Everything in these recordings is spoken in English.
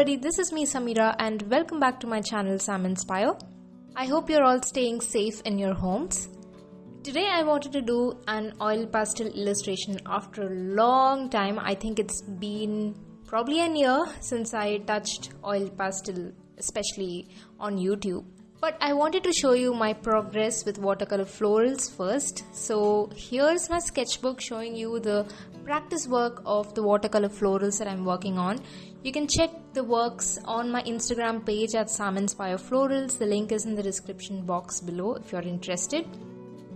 everybody, this is me Samira and welcome back to my channel Saminspire. I hope you're all staying safe in your homes. Today I wanted to do an oil pastel illustration after a long time. I think it's been probably a year since I touched oil pastel, especially on YouTube. But I wanted to show you my progress with watercolor florals first. So here's my sketchbook showing you the practice work of the watercolor florals that I'm working on. You can check the works on my Instagram page at Saminspire Florals. The link is in the description box below if you're interested.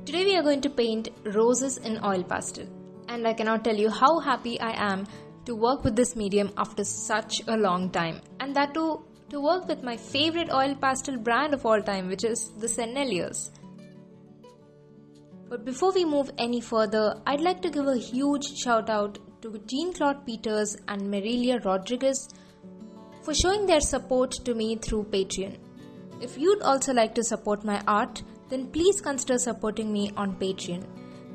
Today we are going to paint roses in oil pastel. And I cannot tell you how happy I am to work with this medium after such a long time. And that too, to work with my favorite oil pastel brand of all time, which is the Senneliers. But before we move any further, I'd like to give a huge shout out to Jean-Claude Peters and Marilia Rodriguez for showing their support to me through Patreon. If you'd also like to support my art, then please consider supporting me on Patreon.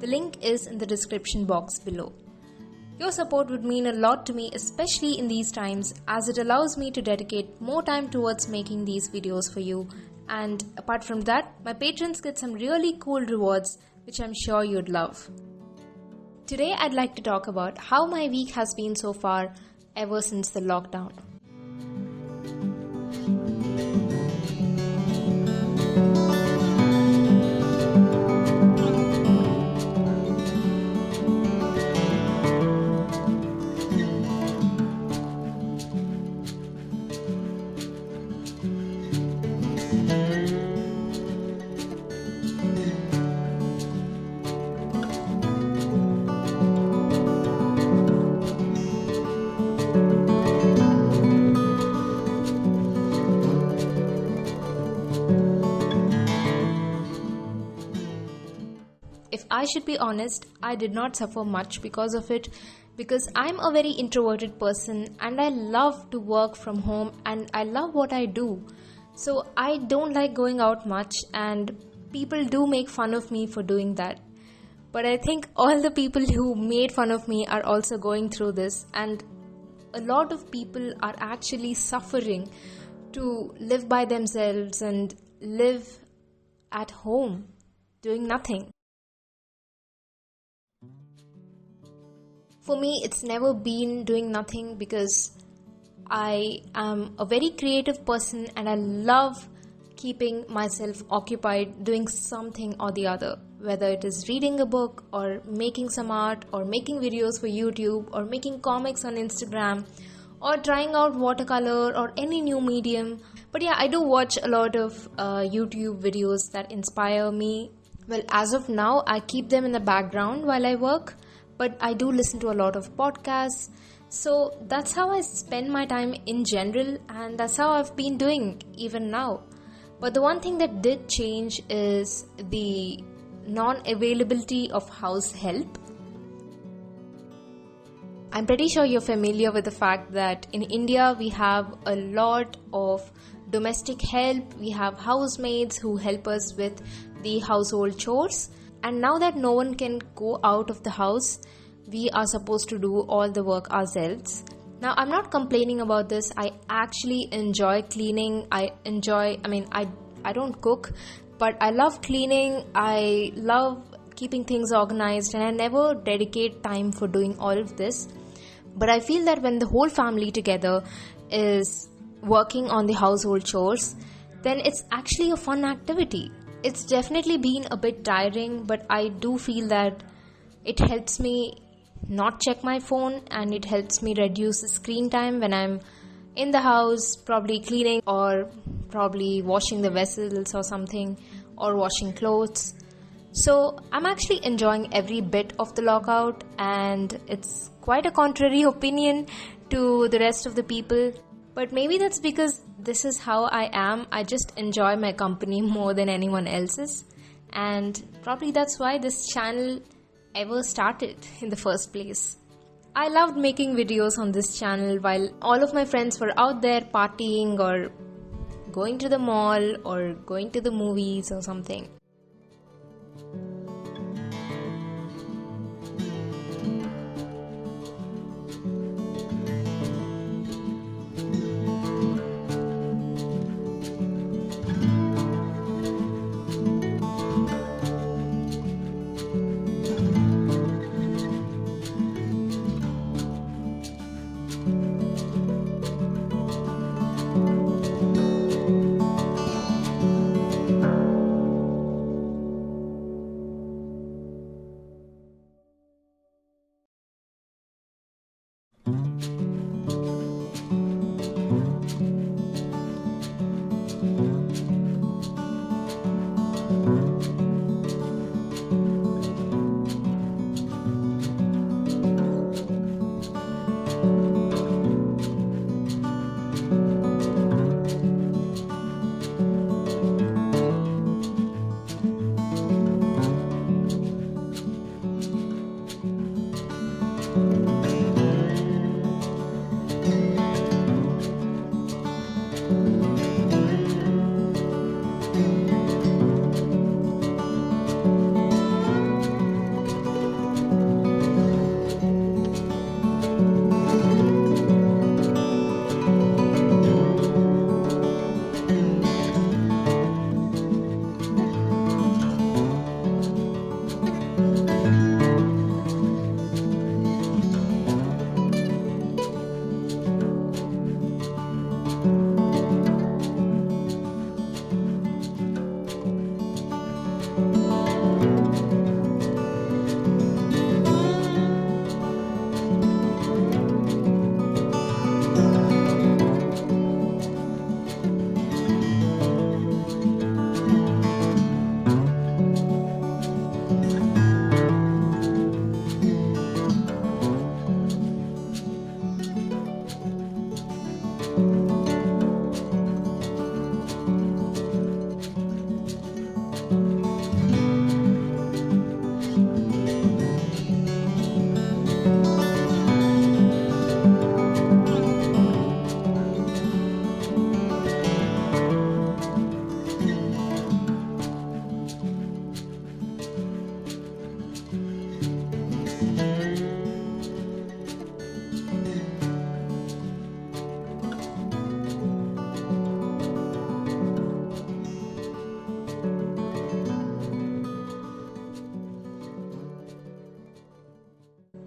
The link is in the description box below. Your support would mean a lot to me, especially in these times, as it allows me to dedicate more time towards making these videos for you. And apart from that, my patrons get some really cool rewards, which I'm sure you'd love. Today, I'd like to talk about how my week has been so far ever since the lockdown. If I should be honest, I did not suffer much because of it, because I'm a very introverted person and I love to work from home and I love what I do. So I don't like going out much and people do make fun of me for doing that. But I think all the people who made fun of me are also going through this, and a lot of people are actually suffering to live by themselves and live at home doing nothing. For me, it's never been doing nothing because I am a very creative person and I love keeping myself occupied doing something or the other. Whether it is reading a book or making some art or making videos for YouTube or making comics on Instagram or trying out watercolor or any new medium. But yeah, I do watch a lot of YouTube videos that inspire me. Well, as of now, I keep them in the background while I work. But I do listen to a lot of podcasts, so that's how I spend my time in general, and that's how I've been doing even now. But the one thing that did change is the non-availability of house help. I'm pretty sure you're familiar with the fact that in India we have a lot of domestic help. We have housemaids who help us with the household chores. And now that no one can go out of the house, we are supposed to do all the work ourselves. Now, I'm not complaining about this. I actually enjoy cleaning. I don't cook, but I love cleaning. I love keeping things organized, and I never dedicate time for doing all of this. But I feel that when the whole family together is working on the household chores, then it's actually a fun activity. It's definitely been a bit tiring, but I do feel that it helps me not check my phone and it helps me reduce the screen time when I'm in the house, probably cleaning or probably washing the vessels or something, or washing clothes. So I'm actually enjoying every bit of the lockout, and it's quite a contrary opinion to the rest of the people. But maybe that's because this is how I am. I just enjoy my company more than anyone else's. And probably that's why this channel ever started in the first place. I loved making videos on this channel while all of my friends were out there partying or going to the mall or going to the movies or something.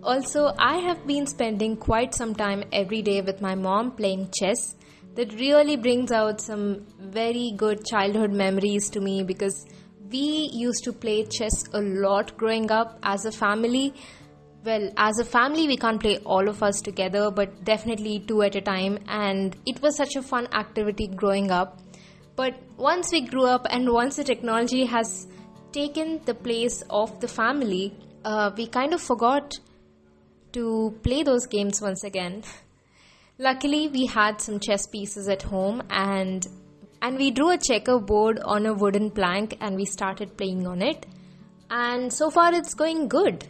Also, I have been spending quite some time every day with my mom playing chess. That really brings out some very good childhood memories to me because we used to play chess a lot growing up as a family. Well, as a family, we can't play all of us together, but definitely two at a time. And it was such a fun activity growing up. But once we grew up and once the technology has taken the place of the family, we kind of forgot to play those games once again. Luckily, we had some chess pieces at home and we drew a checkerboard on a wooden plank and we started playing on it. And so far it's going good.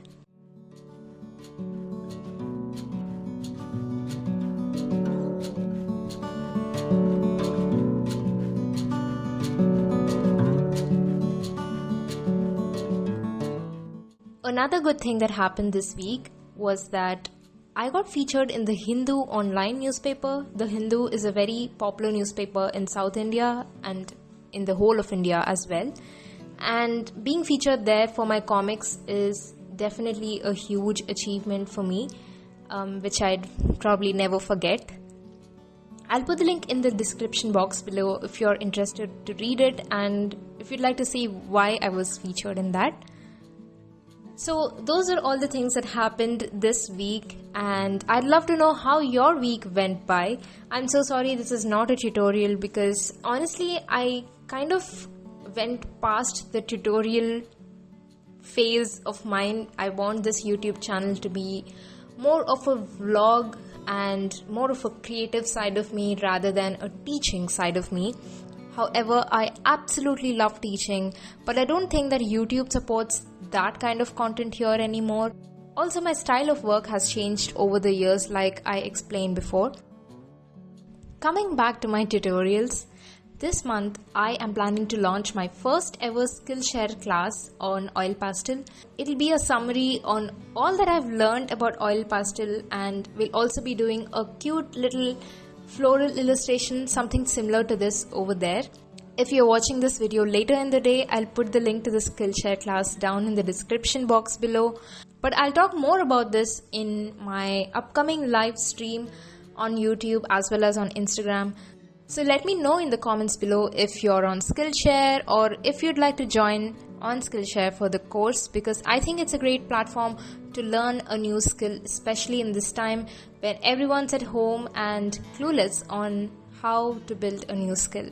Another good thing that happened this week was that I got featured in the Hindu online newspaper. The Hindu is a very popular newspaper in South India and in the whole of India as well. And being featured there for my comics is definitely a huge achievement for me, which I'd probably never forget. I'll put the link in the description box below if you're interested to read it and if you'd like to see why I was featured in that. So those are all the things that happened this week and I'd love to know how your week went by. I'm so sorry this is not a tutorial because honestly I kind of went past the tutorial phase of mine. I want this YouTube channel to be more of a vlog and more of a creative side of me rather than a teaching side of me. However, I absolutely love teaching, but I don't think that YouTube supports that kind of content here anymore. Also, my style of work has changed over the years like I explained before. Coming back to my tutorials, this month I am planning to launch my first ever Skillshare class on Oil Pastel. It'll be a summary on all that I've learned about Oil Pastel and we'll also be doing a cute little floral illustration, something similar to this over there. If you're watching this video later in the day, I'll put the link to the Skillshare class down in the description box below. But I'll talk more about this in my upcoming live stream on YouTube as well as on Instagram. So let me know in the comments below if you're on Skillshare or if you'd like to join on Skillshare for the course because I think it's a great platform to learn a new skill, especially in this time when everyone's at home and clueless on how to build a new skill.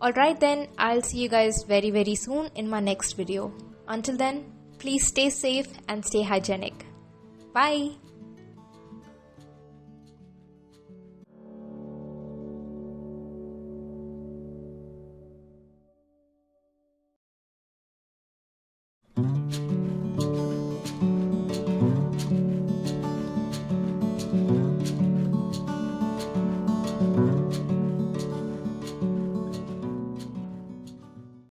Alright then, I'll see you guys very very soon in my next video. Until then, please stay safe and stay hygienic. Bye!